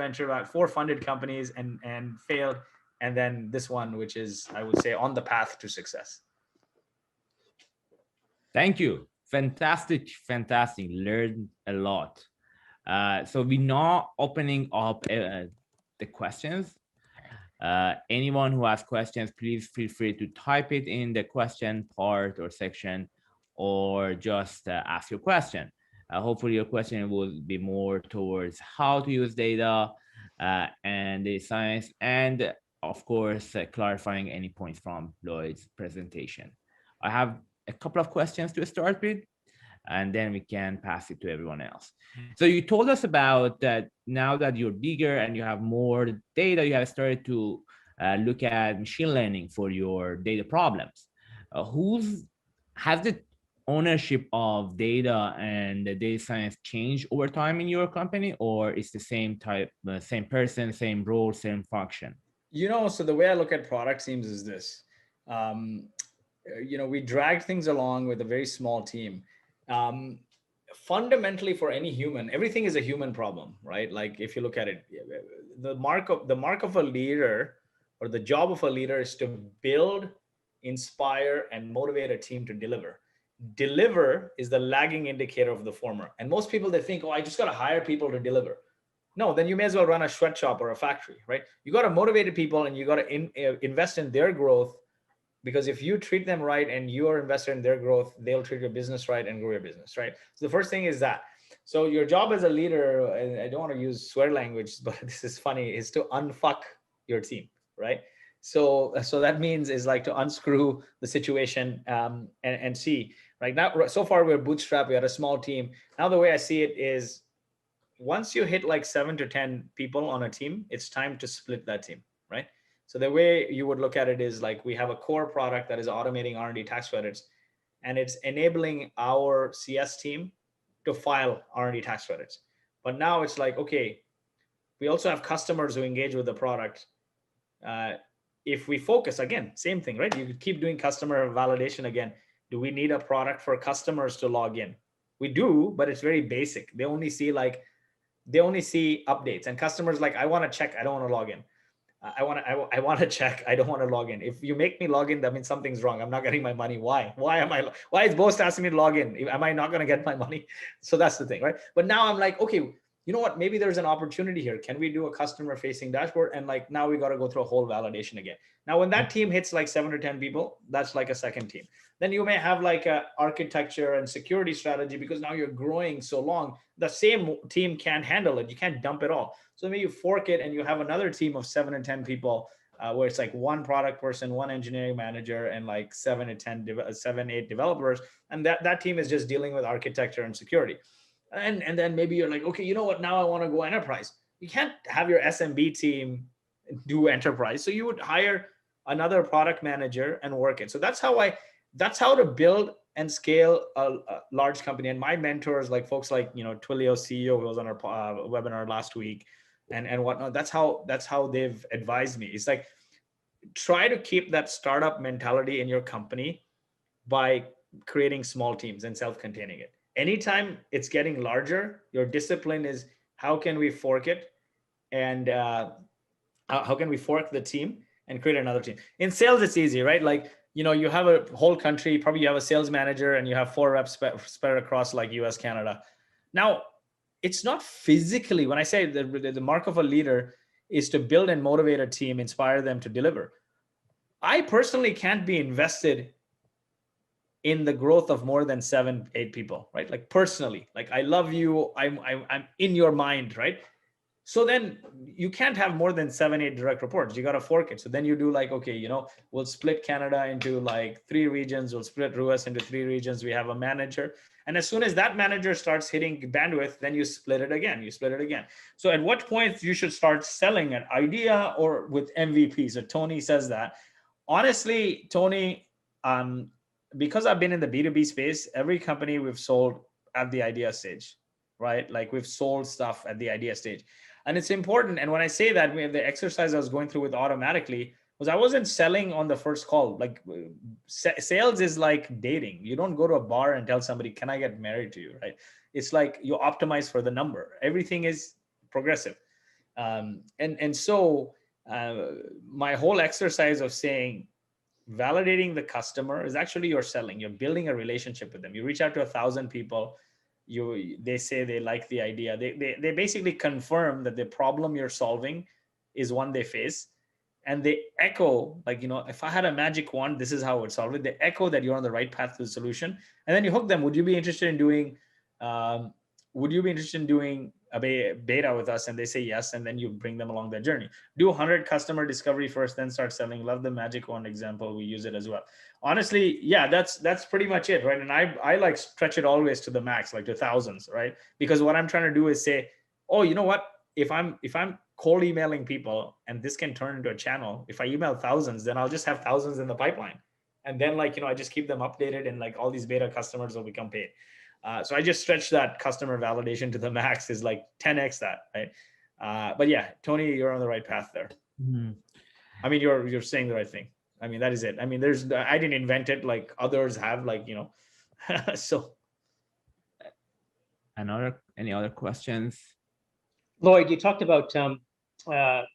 funded companies and failed, and then this one, which is, I would say, on the path to success. Thank you. Fantastic. Learned a lot. So we're now opening up the questions. Anyone who has questions, please feel free to type it in the question part or section, or just ask your question. Hopefully your question will be more towards how to use data and the science, and of course, clarifying any points from Lloyd's presentation. I have a couple of questions to start with, and then we can pass it to everyone else. So you told us about that now that you're bigger and you have more data, you have started to look at machine learning for your data problems. Has the ownership of data and the data science changed over time in your company, or is the same type, same person, same role, same function? So the way I look at product teams is this. We dragged things along with a very small team. Fundamentally, for any human, everything is a human problem, right? Like if you look at it, the mark of a leader, or the job of a leader, is to build, inspire, and motivate a team to deliver. Deliver is the lagging indicator of the former. And most people, they think, oh, I just got to hire people to deliver. No, then you may as well run a sweatshop or a factory, right? You got to motivate people, and you got to invest in their growth. Because if you treat them right and you are invested in their growth, they'll treat your business right and grow your business, right? So the first thing is that. So your job as a leader, and I don't want to use swear language, but this is funny, is to unfuck your team, right? So that means is like to unscrew the situation and see. Right now, so far we're bootstrapped. We had a small team. Now the way I see it is, once you hit like 7 to 10 people on a team, it's time to split that team, right? So the way you would look at it is like, we have a core product that is automating R&D tax credits, and it's enabling our CS team to file R&D tax credits. But now it's like, okay, we also have customers who engage with the product. If we focus, again, same thing, right? You could keep doing customer validation again. Do we need a product for customers to log in? We do, but it's very basic. They only see updates, and customers like, I want to check, I don't want to log in. I want to check, I don't want to log in. If you make me log in, that means something's wrong. I'm not getting my money. Why is Boast asking me to log in? Am I not going to get my money? So that's the thing, right? But now I'm like, okay, you know what, maybe there's an opportunity here. Can we do a customer facing dashboard? And like, now we got to go through a whole validation again. Now when that team hits like 7 to 10 people, that's like a second team. Then you may have like a architecture and security strategy, because now you're growing so long, the same team can't handle it. You can't dump it all. So maybe you fork it and you have another team of 7 to 10 people, where it's like one product person, one engineering manager, and like 7 to 8 developers. And that team is just dealing with architecture and security. And then maybe you're like, okay, you know what, now I want to go enterprise. You can't have your SMB team do enterprise. So you would hire another product manager and work it. So that's how to build and scale a large company. And my mentors, like folks like, Twilio CEO, who was on our webinar last week, and whatnot, that's how they've advised me. It's like, try to keep that startup mentality in your company by creating small teams and self-containing it. Anytime it's getting larger, your discipline is, how can we fork it, and how can we fork the team and create another team? In sales, it's easy, right? Like, you have a whole country, probably you have a sales manager, and you have 4 reps spread across like US, Canada. Now, it's not physically, when I say the mark of a leader is to build and motivate a team, inspire them to deliver. I personally can't be invested in the growth of more than 7, 8 people, right? Like personally, like I love you, I'm in your mind, right? So then you can't have more than 7, 8 direct reports. You got to fork it. So then you do like, okay, we'll split Canada into like 3 regions. We'll split RUS into 3 regions. We have a manager. And as soon as that manager starts hitting bandwidth, then you split it again. So at what point you should start selling an idea or with MVP? So Tony says that. Honestly, Tony, because I've been in the B2B space, every company we've sold at the idea stage, right? Like we've sold stuff at the idea stage. And it's important. And when I say that, the exercise I was going through with automatically was, I wasn't selling on the first call. Like sales is like dating. You don't go to a bar and tell somebody, can I get married to you, right? It's like you optimize for the number. Everything is progressive. So my whole exercise of saying, validating the customer is actually you're selling. You're building a relationship with them. You reach out to 1,000 people. They say they like the idea. They basically confirm that the problem you're solving is one they face, and they echo, like, if I had a magic wand, this is how I would solve it. They echo that you're on the right path to the solution, and then you hook them. Would you be interested in doing a beta with us? And they say yes, and then you bring them along their journey. Do 100 customer discovery first, then start selling. Love the magic wand example. We use it as well. Honestly, yeah, that's pretty much it, right? And I like stretch it always to the max, like to thousands, right? Because what I'm trying to do is say, oh, you know what? If I'm cold emailing people, and this can turn into a channel, if I email thousands, then I'll just have thousands in the pipeline. And then I just keep them updated, and like all these beta customers will become paid. So I just stretch that customer validation to the max, is like 10x that, right? But yeah, Tony, you're on the right path there. Mm-hmm. I mean, you're saying the right thing. I mean, that is it. I mean, I didn't invent it, like others have, so. Any other questions? Lloyd, you talked about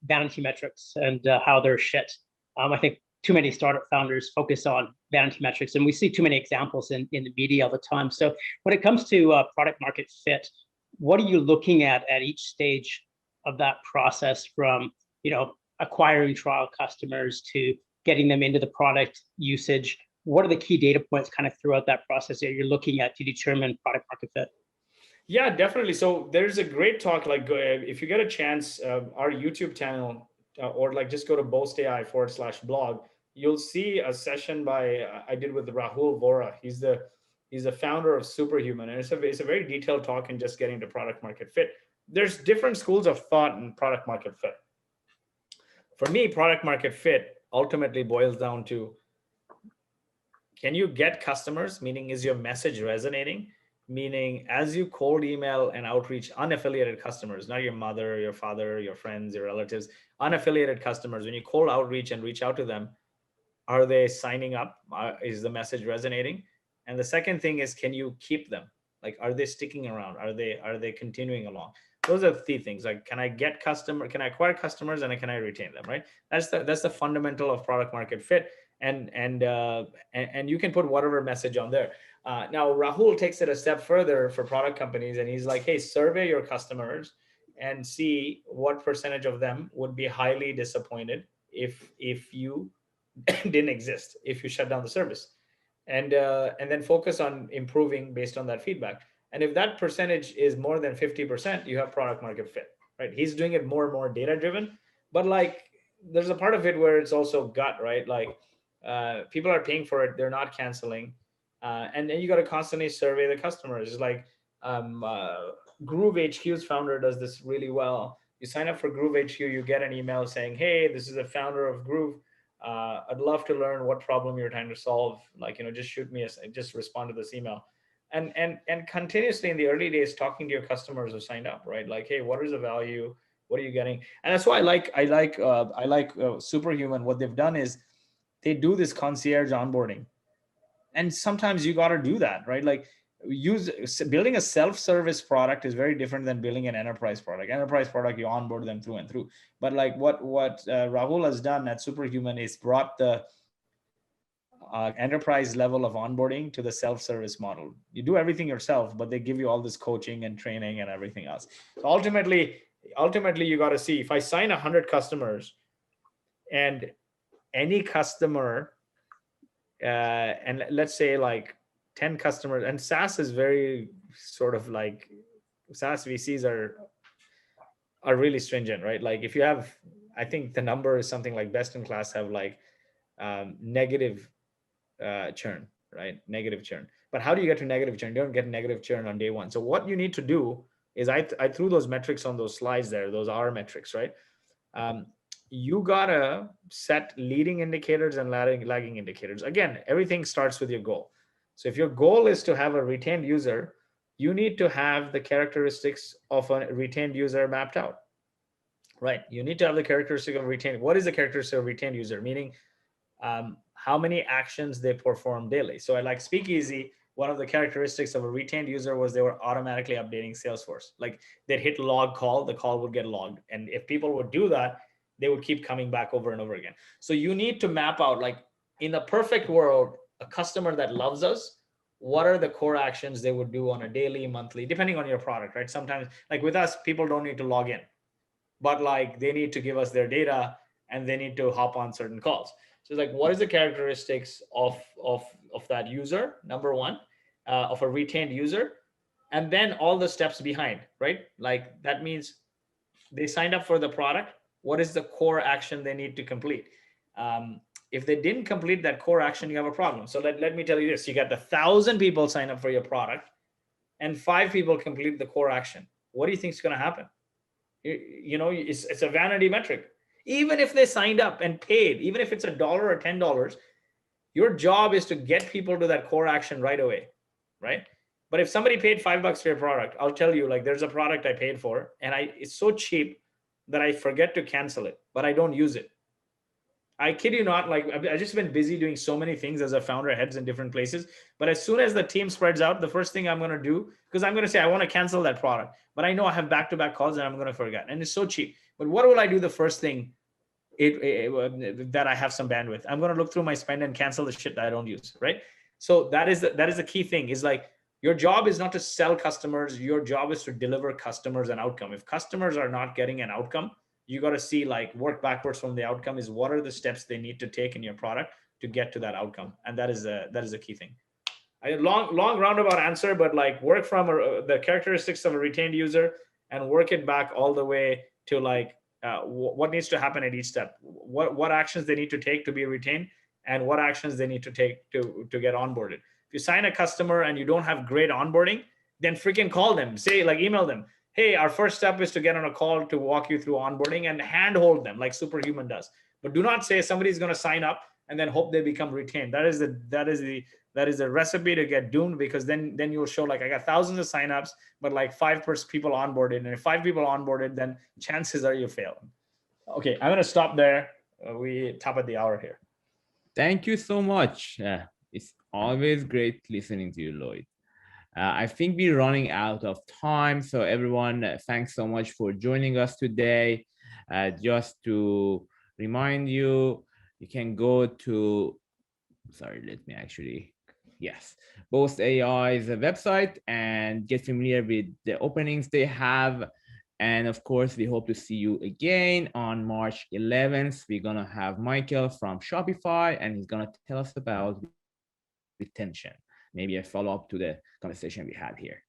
vanity metrics and how they're shit. I think too many startup founders focus on vanity metrics, and we see too many examples in the media all the time. So when it comes to product market fit, what are you looking at each stage of that process, from acquiring trial customers to getting them into the product usage? What are the key data points kind of throughout that process that you're looking at to determine product market fit? Yeah, definitely. So there's a great talk, like if you get a chance, our YouTube channel, or like just go to Boast.AI /blog. You'll see a session by I did with Rahul Vora. He's the founder of Superhuman, and it's a very detailed talk in just getting to product market fit. There's different schools of thought in product market fit. For me, product market fit ultimately boils down to, can you get customers? Meaning, is your message resonating? Meaning, as you cold email and outreach unaffiliated customers, not your mother, your father, your friends, your relatives, unaffiliated customers, when you cold outreach and reach out to them, are they signing up? Is the message resonating? And the second thing is, can you keep them? Like, are they sticking around? Are they continuing along? Those are the three things. Like, can I acquire customers, and can I retain them? Right. That's the fundamental of product market fit. And you can put whatever message on there. Now Rahul takes it a step further for product companies, and he's like, hey, survey your customers and see what percentage of them would be highly disappointed if you didn't exist, if you shut down the service, and then focus on improving based on that feedback. And if that percentage is more than 50%, you have product market fit, right? He's doing it more and more data driven, but like, there's a part of it where it's also gut, right? Like, people are paying for it, they're not canceling, and then you got to constantly survey the customers. It's like, Groove HQ's founder does this really well. You sign up for Groove HQ, you get an email saying, hey, this is the founder of Groove. I'd love to learn what problem you're trying to solve. Like, just shoot me just respond to this email. And continuously in the early days, talking to your customers who signed up, right? Like, hey, what is the value? What are you getting? And that's why I like Superhuman. What they've done is they do this concierge onboarding, and sometimes you got to do that, right? Like, building a self-service product is very different than building an enterprise product. Enterprise product, you onboard them through and through. But like what Rahul has done at Superhuman is brought the enterprise level of onboarding to the self-service model. You do everything yourself, but they give you all this coaching and training and everything else. So ultimately you got to see, if I sign 100 customers and any customer, and let's say like 10 customers, and SaaS is very sort of like, SaaS VCs are really stringent, right? Like, if you have, I think the number is something like best in class have like negative churn, right? Negative churn. But how do you get to negative churn? You don't get negative churn on day one. So what you need to do is, I threw those metrics on those slides there, those R metrics, right? You gotta set leading indicators and lagging indicators. Again, everything starts with your goal. So if your goal is to have a retained user, you need to have the characteristics of a retained user mapped out, right? You need to have the characteristic of retained. What is the characteristic of retained user? Meaning, how many actions they perform daily. So I like Speakeasy. One of the characteristics of a retained user was they were automatically updating Salesforce. Like, they'd hit log call, the call would get logged. And if people would do that, they would keep coming back over and over again. So you need to map out, like, in the perfect world, a customer that loves us, what are the core actions they would do on a daily, monthly, depending on your product, right? Sometimes, like with us, people don't need to log in, but like they need to give us their data and they need to hop on certain calls. So it's like, what is the characteristics of that user, number one, of a retained user, and then all the steps behind, right? Like, that means they signed up for the product. What is the core action they need to complete? If they didn't complete that core action, you have a problem. So let me tell you this: you got 1,000 people sign up for your product, and 5 people complete the core action. What do you think is going to happen? It's a vanity metric. Even if they signed up and paid, even if it's $1 or $10, your job is to get people to that core action right away, right? But if somebody paid $5 for your product, I'll tell you, like, there's a product I paid for, and it's so cheap that I forget to cancel it, but I don't use it. I kid you not, like, I've just been busy doing so many things as a founder, heads in different places. But as soon as the team spreads out, the first thing I'm going to do, because I'm going to say, I want to cancel that product, but I know I have back-to-back calls and I'm going to forget. And it's so cheap. But what will I do the first thing that I have some bandwidth? I'm going to look through my spend and cancel the shit that I don't use, right? So that is the key thing, is like, your job is not to sell customers. Your job is to deliver customers an outcome. If customers are not getting an outcome, you got to see, like, work backwards from the outcome. Is what are the steps they need to take in your product to get to that outcome? And that is a key thing. A long roundabout answer, but like, work from the characteristics of a retained user and work it back all the way to, like, what needs to happen at each step, what actions they need to take to be retained, and what actions they need to take to get onboarded. If you sign a customer and you don't have great onboarding, then freaking call them, say, like, email them, hey, our first step is to get on a call to walk you through onboarding, and handhold them like Superhuman does. But do not say somebody's going to sign up and then hope they become retained. That is the recipe to get doomed, because then you'll show, like, I got thousands of signups, but like 5 people onboarded. And if 5 people onboarded, then chances are you fail. Okay, I'm going to stop there. We top at the hour here. Thank you so much. It's always great listening to you, Lloyd. I think we're running out of time. So everyone, thanks so much for joining us today. Just to remind you, you can go to, Boast.AI's website and get familiar with the openings they have. And of course, we hope to see you again on March 11th. We're going to have Michael from Shopify, and he's going to tell us about retention, maybe a follow-up to the conversation we had here.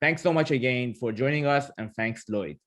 Thanks so much again for joining us, and thanks, Lloyd.